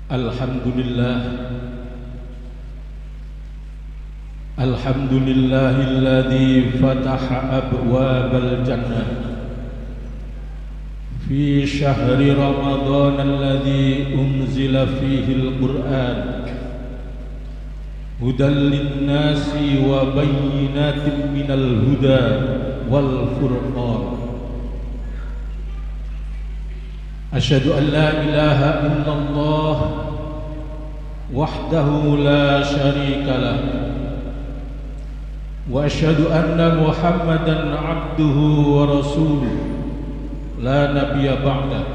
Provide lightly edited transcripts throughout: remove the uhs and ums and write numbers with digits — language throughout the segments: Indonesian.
Alhamdulillah, alhamdulillahilladzi fataha abwabal jannah fi syahri Ramadan alladzi unzila fihi al-Qur'an hudan lin-nasi wa bayyinatin minal huda wal furqan. Asyhadu an la ilaha illallah wahdahu la syarika lah wa asyhadu anna Muhammadan abduhu wa rasuluh la nabiyya ba'da.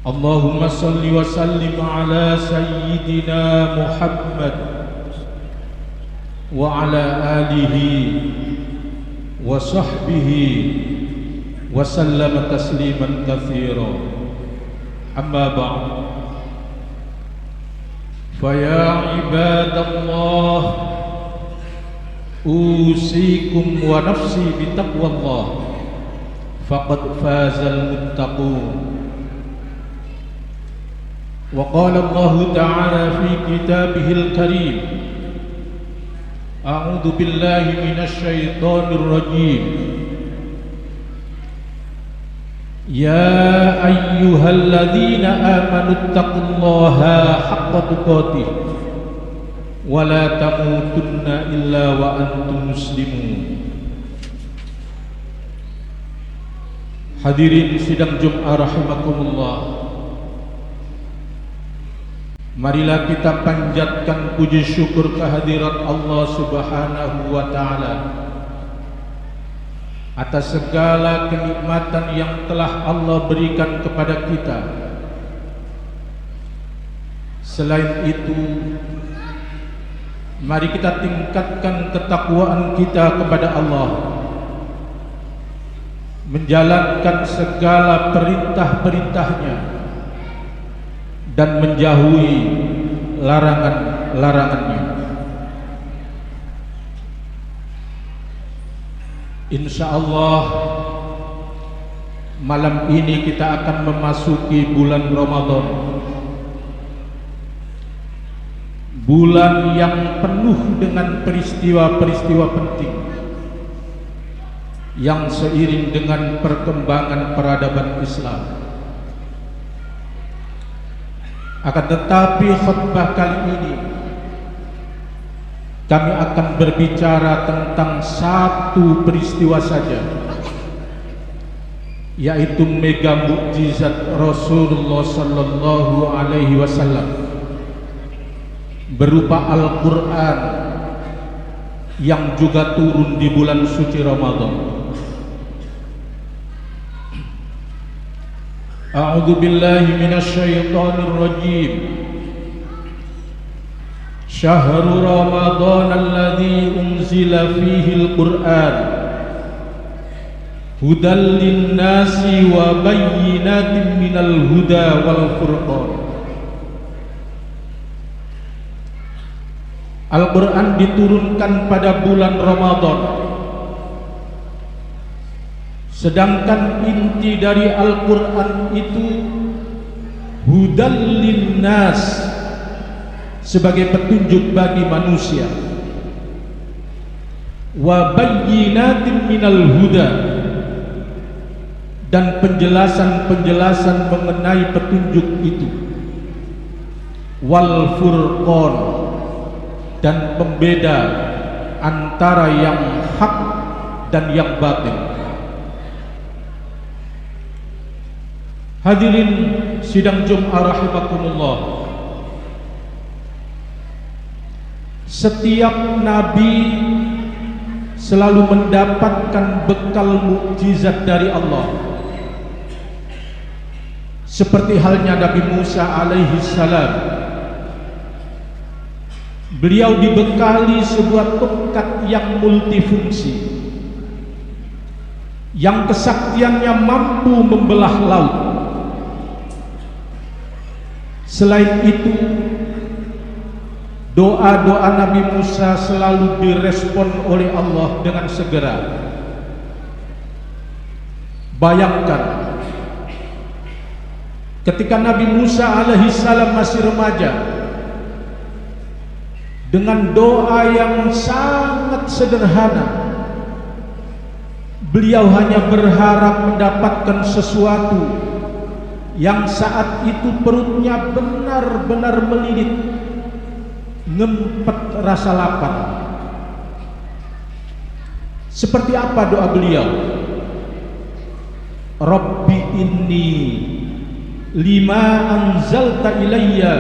Allahumma salli wa sallim ala sayyidina Muhammad wa ala alihi wa sahbihi wa sallama tasliman katsira. Amma ba'd, fa ya ibadallah usikum wa nafsi bi taqwallah faqad fazal muttaqun. Wa qala Allah ta'ala fi kitabihil karim, a'udzu billahi minasy syaithanir rajim. Ya ayyuhalladzina amanu taqullaha haqqa tuqatih wa la tamutunna illa wa antum muslimun. Hadirin sidang Jumat rahimakumullah, marilah kita panjatkan puji syukur kehadirat Allah Subhanahu wa ta'ala atas segala kenikmatan yang telah Allah berikan kepada kita. Selain itu, mari kita tingkatkan ketakwaan kita kepada Allah, menjalankan segala perintah-perintahnya dan menjauhi larangan-larangannya. Insyaallah malam ini kita akan memasuki bulan Ramadan, bulan yang penuh dengan peristiwa-peristiwa penting yang seiring dengan perkembangan peradaban Islam. Akan tetapi khutbah kali ini kami akan berbicara tentang satu peristiwa saja, yaitu mega mukjizat Rasulullah sallallahu alaihi wasallam berupa Al-Qur'an yang juga turun di bulan suci Ramadan. A'udzu billahi minasy syaithanir rajim. Syahru Ramadan alladzi unzila fihi al-Qur'an hudan lin-nasi wa bayyinatin minal huda wal furqan. Al-Qur'an diturunkan pada bulan Ramadan, sedangkan inti dari Al-Qur'an itu hudan lin-nas, sebagai petunjuk bagi manusia, wa bayyinatin minal huda, dan penjelasan-penjelasan mengenai petunjuk itu, wal furqan, dan pembeda antara yang hak dan yang batil. Hadirin sidang Jumat rahimakumullah, setiap nabi selalu mendapatkan bekal mukjizat dari Allah. Seperti halnya Nabi Musa alaihi salam, beliau dibekali sebuah tongkat yang multifungsi, yang kesaktiannya mampu membelah laut. Selain itu, doa-doa Nabi Musa selalu direspon oleh Allah dengan segera. Bayangkan Ketika Nabi Musa alaihissalam masih remaja, dengan doa yang sangat sederhana, beliau hanya berharap mendapatkan sesuatu yang saat itu perutnya benar-benar melilit, ngempet rasa lapar. Seperti apa doa beliau? Rabbi inni lima anzalta ilayya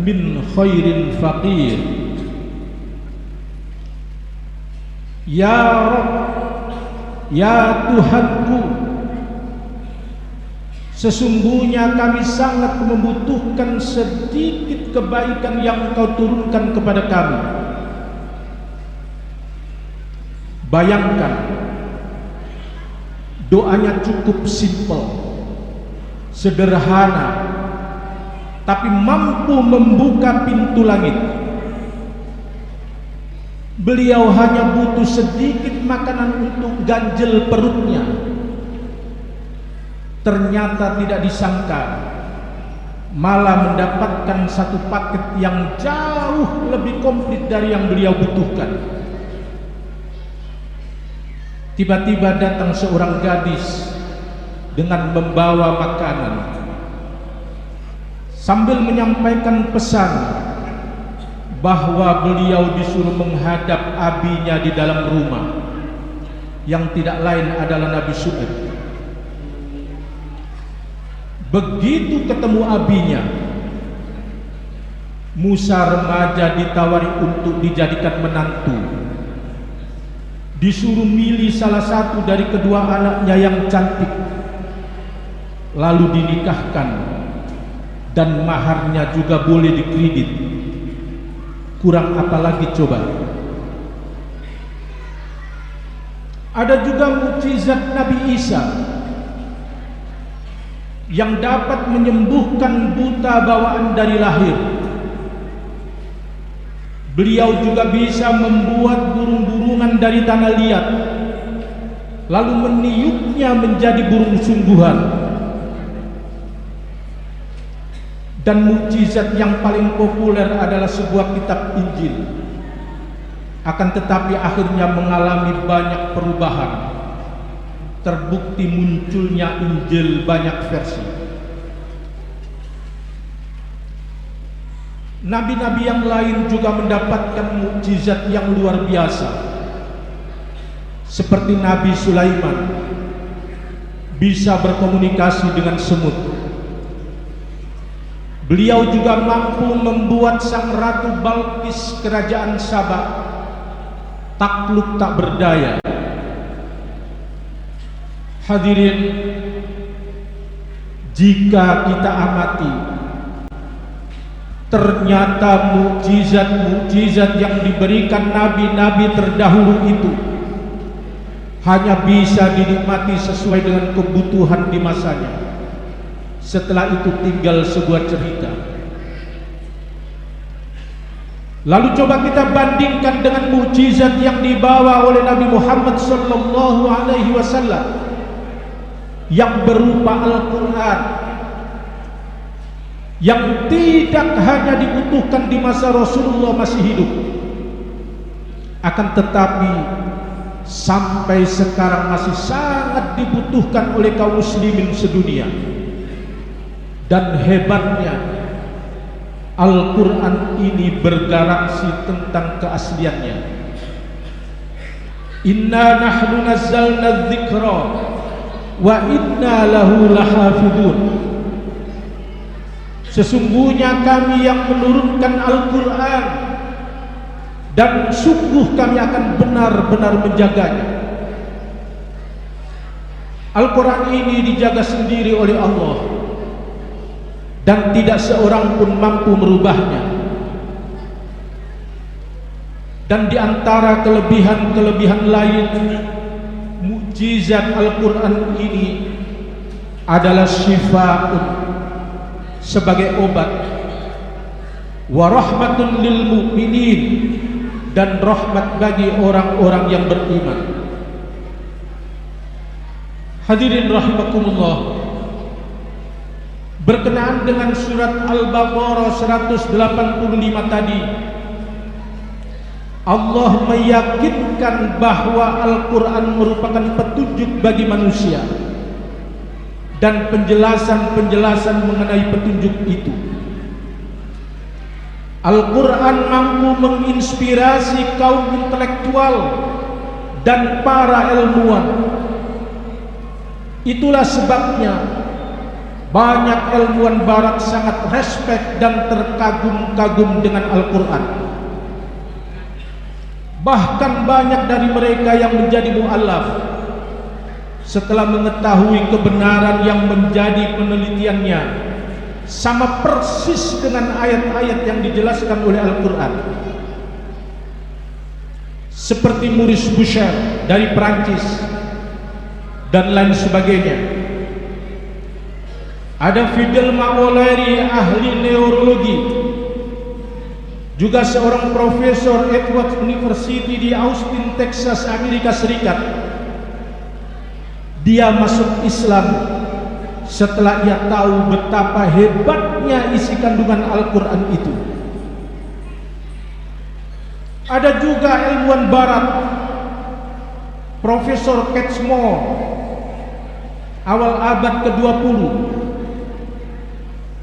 min khairin faqir. Ya Rabb, ya Tuhanku, sesungguhnya kami sangat membutuhkan sedikit kebaikan yang Engkau turunkan kepada kami. Bayangkan, doanya cukup simpel, sederhana, tapi mampu membuka pintu langit. Beliau hanya butuh sedikit makanan untuk ganjel perutnya. Ternyata tidak disangka, malah mendapatkan satu paket yang jauh lebih komplit dari yang beliau butuhkan. Tiba-tiba datang seorang gadis dengan membawa makanan, sambil menyampaikan pesan bahwa beliau disuruh menghadap abinya di dalam rumah, yang tidak lain adalah Nabi Syuaib. Begitu ketemu abinya, Musa remaja ditawari untuk dijadikan menantu, disuruh milih salah satu dari kedua anaknya yang cantik, lalu dinikahkan, dan maharnya juga boleh dikredit. Kurang apa lagi coba? Ada juga mukjizat Nabi Isa yang dapat menyembuhkan buta bawaan dari lahir. Beliau juga bisa membuat burung-burungan dari tanah liat, lalu meniupnya menjadi burung sungguhan. Dan mukjizat yang paling populer adalah sebuah kitab Injil. Akan tetapi akhirnya mengalami banyak perubahan. Terbukti munculnya Injil banyak versi. Nabi-nabi yang lain juga mendapatkan mukjizat yang luar biasa. Seperti Nabi Sulaiman, bisa berkomunikasi dengan semut. Beliau juga mampu membuat sang ratu Balqis kerajaan Sabah takluk tak berdaya. Hadirin, jika kita amati, ternyata mukjizat-mukjizat yang diberikan nabi-nabi terdahulu itu hanya bisa dinikmati sesuai dengan kebutuhan di masanya. Setelah itu tinggal sebuah cerita. Lalu coba kita bandingkan dengan mukjizat yang dibawa oleh Nabi Muhammad sallallahu alaihi wasallam yang berupa Al-Quran, yang tidak hanya dibutuhkan di masa Rasulullah masih hidup, akan tetapi sampai sekarang masih sangat dibutuhkan oleh kaum muslimin sedunia. Dan hebatnya, Al-Quran ini bergaransi tentang keasliannya. Inna nahnu nazzalna dzikra wa inna lahu lahafidun. Sesungguhnya kami yang menurunkan Al-Quran, dan sungguh kami akan benar-benar menjaganya. Al-Quran ini dijaga sendiri oleh Allah, dan tidak seorang pun mampu merubahnya. Dan di antara kelebihan-kelebihan lain, mukjizat Al-Quran ini adalah syifaa'un, sebagai obat, wa rahmatun lil mu'minin, dan rahmat bagi orang-orang yang beriman. Hadirin rahimakumullah, berkenaan dengan surat Al-Baqarah 185 tadi. Allah meyakinkan bahwa Al-Quran merupakan petunjuk bagi manusia dan penjelasan-penjelasan mengenai petunjuk itu. Al-Quran mampu menginspirasi kaum intelektual dan para ilmuwan. Itulah sebabnya banyak ilmuwan barat sangat respek dan terkagum-kagum dengan Al-Quran. Bahkan banyak dari mereka yang menjadi mu'allaf setelah mengetahui kebenaran yang menjadi penelitiannya sama persis dengan ayat-ayat yang dijelaskan oleh Al-Quran. Seperti Maurice Bucaille dari Perancis dan lain sebagainya. Ada Fidel Maoleri, ahli neurologi, juga seorang profesor Edward University di Austin, Texas, Amerika Serikat. Dia masuk Islam setelah ia tahu betapa hebatnya isi kandungan Al-Quran itu. Ada juga ilmuwan barat, Profesor Catchmore, awal abad ke-20.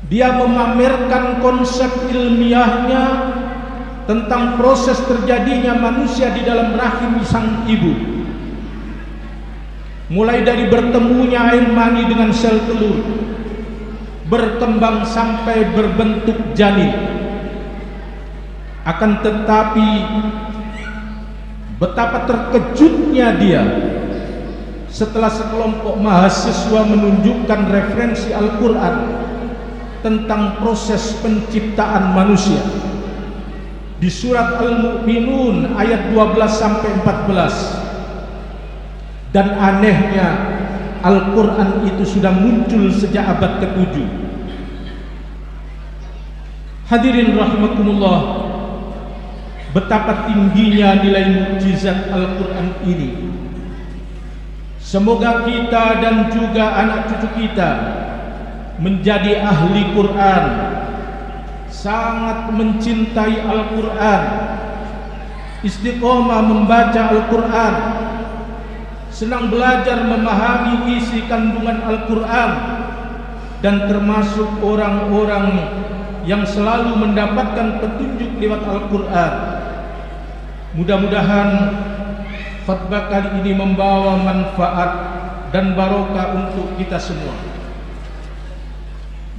Dia memamerkan konsep ilmiahnya tentang proses terjadinya manusia di dalam rahim sang ibu, mulai dari bertemunya air mani dengan sel telur, berkembang sampai berbentuk janin. Akan tetapi betapa terkejutnya dia setelah sekelompok mahasiswa menunjukkan referensi Al-Quran tentang proses penciptaan manusia di surat Al-Mu'minun ayat 12-14. Dan anehnya Al-Quran itu sudah muncul sejak abad ke-7. Hadirin rahimakumullah, betapa tingginya nilai mukjizat Al-Quran ini. Semoga kita dan juga anak cucu kita menjadi ahli Quran, sangat mencintai Al-Quran, istiqomah membaca Al-Quran, senang belajar memahami isi kandungan Al-Quran, dan termasuk orang-orang yang selalu mendapatkan petunjuk lewat Al-Quran. Mudah-mudahan khutbah kali ini membawa manfaat dan barokah untuk kita semua.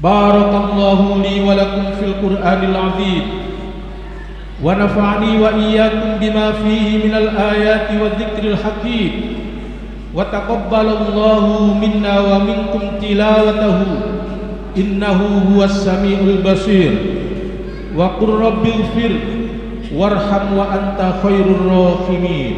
Barakallahu li wa lakum fil Qur'anil azim wa nafa'ani wa iyyakum bima fihi minal ayati wa dzikril hakim wa taqabbalallahu minna wa minkum tilawatahu innahu huwas samiul basir wa qur rabbighfir warham wa anta khairur rahimin.